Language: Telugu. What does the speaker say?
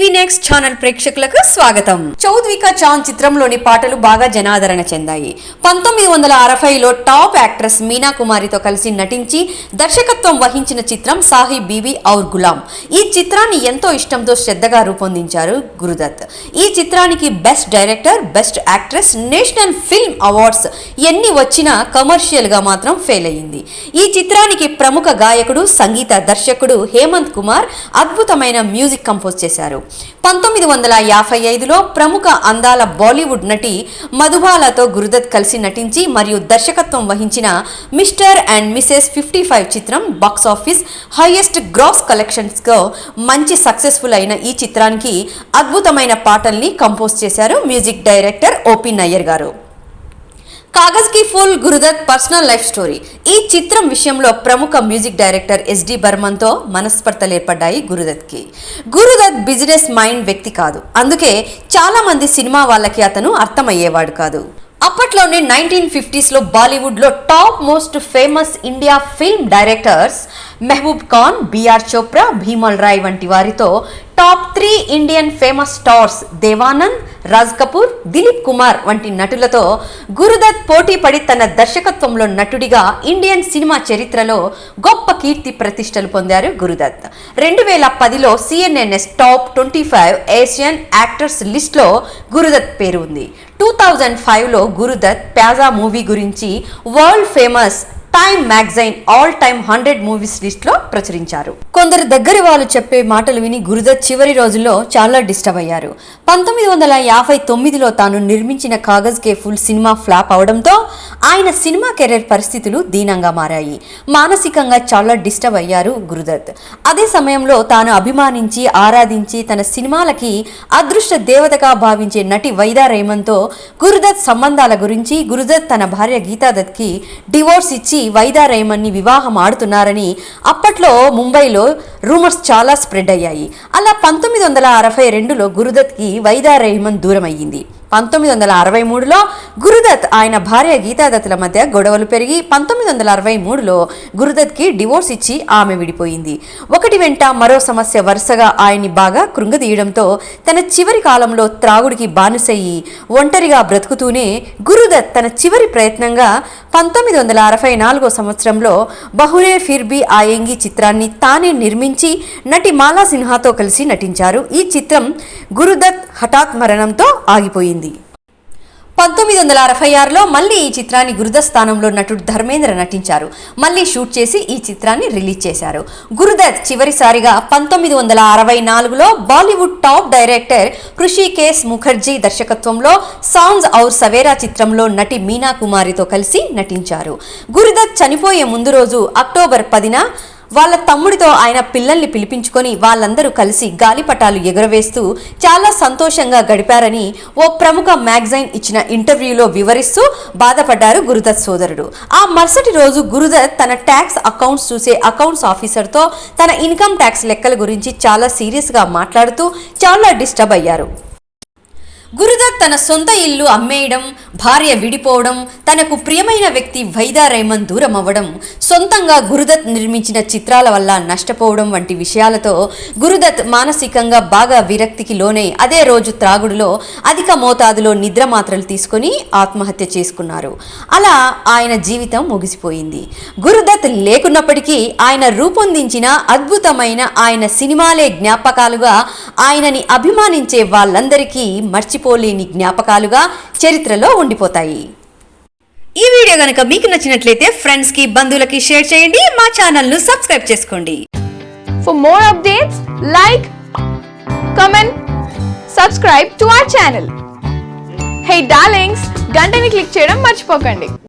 టీవీ నెక్స్ట్ ఛానల్ ప్రేక్షకులకు స్వాగతం. చౌద్విక చాంద్ చిత్రంలోని పాటలు బాగా జనాదరణ చెందాయి. 1960లో టాప్ యాక్ట్రెస్ మీనా కుమారితో కలిసి నటించి దర్శకత్వం వహించిన చిత్రం సాహిబ్ బీబీ ఔర్ గులాం. ఈ చిత్రాన్ని ఎంతో ఇష్టంతో శ్రద్ధగా రూపొందించారు గురుదత్. ఈ చిత్రానికి best director, best actress, national film awards ఎన్ని వచ్చినా కమర్షియల్ గా మాత్రం ఫెయిల్ అయ్యింది. ఈ చిత్రానికి ప్రముఖ గాయకుడు, సంగీత దర్శకుడు హేమంత్ కుమార్ అద్భుతమైన మ్యూజిక్ కంపోజ్ చేశారు. 1955లో ప్రముఖ అందాల బాలీవుడ్ నటి మధుబాలతో గురుదత్ కలిసి నటించి మరియు దర్శకత్వం వహించిన మిస్టర్ అండ్ మిసెస్ 55 చిత్రం బాక్సాఫీస్ హైయెస్ట్ గ్రాస్ కలెక్షన్స్ తో మంచి సక్సెస్ఫుల్ అయిన ఈ చిత్రానికి అద్భుతమైన పాటల్ని కంపోజ్ చేశారు మ్యూజిక్ డైరెక్టర్ ఓపీ నయ్యర్ గారు. Kaagaz Ke Phool Guru Dutt personal life story. ఈ చిత్రం విషయంలో ప్రముఖ మ్యూజిక్ డైరెక్టర్ ఎస్డి బర్మన్ తో మనస్పర్ధలు ఏర్పడ్డాయి గురుదత్ కి. గురుదత్ బిజినెస్ మైండ్ వ్యక్తి కాదు, అందుకే చాలా మంది సినిమా వాళ్ళకి అతను అర్థమయ్యేవాడు కాదు. అప్పట్లోనే 1950s లో బాలీవుడ్ లో top most famous India film directors Mehboob Khan, BR Chopra, Bimal Roy వంటి వారితో top 3 Indian famous stars Dev Anand, Raj Kapoor, Dilip Kumar వంటి నటులతో గురుదత్ పోటీ పడి తన దర్శకత్వంలో నటుడిగా ఇండియన్ సినిమా చరిత్రలో గొప్ప కీర్తి ప్రతిష్టలు పొందారు గురుదత్. 2010లో CNN's top 25 Asian actors list లో గురుదత్ పేరు ఉంది. 2005లో గురుదత్ ప్యాజా మూవీ గురించి world famous time magazine all time 100 movies list లో ప్రచురించారు. కొందరు దగ్గర వాళ్ళు చెప్పే మాటలు విని గురుదత్ చివరి రోజుల్లో చాలా డిస్టర్బ్ అయ్యారు. 1959లో తాను నిర్మించిన కాగజ్ కే ఫూల్ సినిమా ఫ్లాప్ అవడంతో ఆయన సినిమా కెరీర్ పరిస్థితులు దీనంగా మారాయి. మానసికంగా చాలా డిస్టర్బ్ అయ్యారు గురుదత్. అదే సమయంలో తాను అభిమానించి ఆరాధించి తన సినిమాలకి అదృష్ట దేవతగా భావించే నటి వైదా రేమన్ తో గురుదత్ సంబంధాల గురించి, గురుదత్ తన భార్య గీతాదత్ కి డివోర్స్ ఇచ్చి వైదా రేమన్ ని వివాహం ఆడుతున్నారని అప్పట్లో ముంబైలో రూమర్స్ చాలా స్ప్రెడ్ అయ్యాయి. అలా 1962లో గురుదత్ కి వైదా రేమన్ దూరం అయ్యింది. 1963లో గురుదత్ ఆయన భార్య గీతాదత్తుల మధ్య గొడవలు పెరిగి 1963లో గురుదత్ కి డివోర్స్ ఇచ్చి ఆమె విడిపోయింది. ఒకటి వెంట మరో సమస్య వరుసగా ఆయన్ని బాగా కృంగదీయడంతో తన చివరి కాలంలో త్రాగుడికి బానిసయ్యి ఒంటరిగా బ్రతుకుతూనే గురుదత్ తన చివరి ప్రయత్నంగా 1964 సంవత్సరంలో బహునే ఫిర్ భీ ఆయేంగి చిత్రాన్ని తానే నిర్మించి నటి మాలా సిన్హాతో కలిసి నటించారు. ఈ చిత్రం గురుదత్ హఠాత్ మరణంతో ఆగిపోయింది. 1966లో మళ్ళీ ఈ చిత్రాన్ని గురుదత్ స్థానంలో నటుడు ధర్మేంద్ర నటించారు. మళ్ళీ షూట్ చేసి ఈ చిత్రాన్ని రిలీజ్ చేశారు. గురుదత్ చివరిసారిగా 1964లో బాలీవుడ్ టాప్ డైరెక్టర్ హృషికేశ్ ముఖర్జీ దర్శకత్వంలో సాంగ్స్ ఔర్ సవేరా చిత్రంలో నటి మీనా కుమారితో కలిసి నటించారు. గురుదత్ చనిపోయే ముందు రోజు అక్టోబర్ 10న వాళ్ళ తమ్ముడితో ఆయన పిల్లల్ని పిలిపించుకొని వాళ్ళందరూ కలిసి గాలిపటాలు ఎగురవేస్తూ చాలా సంతోషంగా గడిపారని ఓ ప్రముఖ మ్యాగజైన్ ఇచ్చిన ఇంటర్వ్యూలో వివరిస్తూ బాధపడ్డారు గురుదత్ సోదరుడు. ఆ మరుసటి రోజు గురుదత్ తన ట్యాక్స్ అకౌంట్స్ చూసే అకౌంట్స్ ఆఫీసర్తో తన ఇన్కమ్ ట్యాక్స్ లెక్కల గురించి చాలా సీరియస్గా మాట్లాడుతూ చాలా డిస్టర్బ్ అయ్యారు. గురుదత్ తన సొంత ఇల్లు అమ్మేయడం, భార్య విడిపోవడం, తనకు ప్రియమైన వ్యక్తి వైదా రేమన్ దూరం అవ్వడం, సొంతంగా గురుదత్ నిర్మించిన చిత్రాల వల్ల నష్టపోవడం వంటి విషయాలతో గురుదత్ మానసికంగా బాగా విరక్తికి లోనై అదే రోజు త్రాగుడులో అధిక మోతాదులో నిద్ర మాత్రలు తీసుకుని ఆత్మహత్య చేసుకున్నారు. అలా ఆయన జీవితం ముగిసిపోయింది. గురుదత్ లేకున్నప్పటికీ ఆయన రూపొందించిన అద్భుతమైన ఆయన సినిమాలే జ్ఞాపకాలుగా, ఆయనని అభిమానించే వాళ్ళందరికీ మర్చిపోలేని జ్ఞాపకాలుగా చరిత్రలో ఉండిపోతాయి. ఈ వీడియో గనుక మీకు నచ్చినట్లయితే ఫ్రెండ్స్ కి, బంధువులకి షేర్ చేయండి. మా ఛానల్ ను సబ్స్క్రైబ్ చేసుకోండి. For more updates, like, comment, subscribe to our channel. Hey darlings, గంటని click చేయడం మర్చిపోకండి.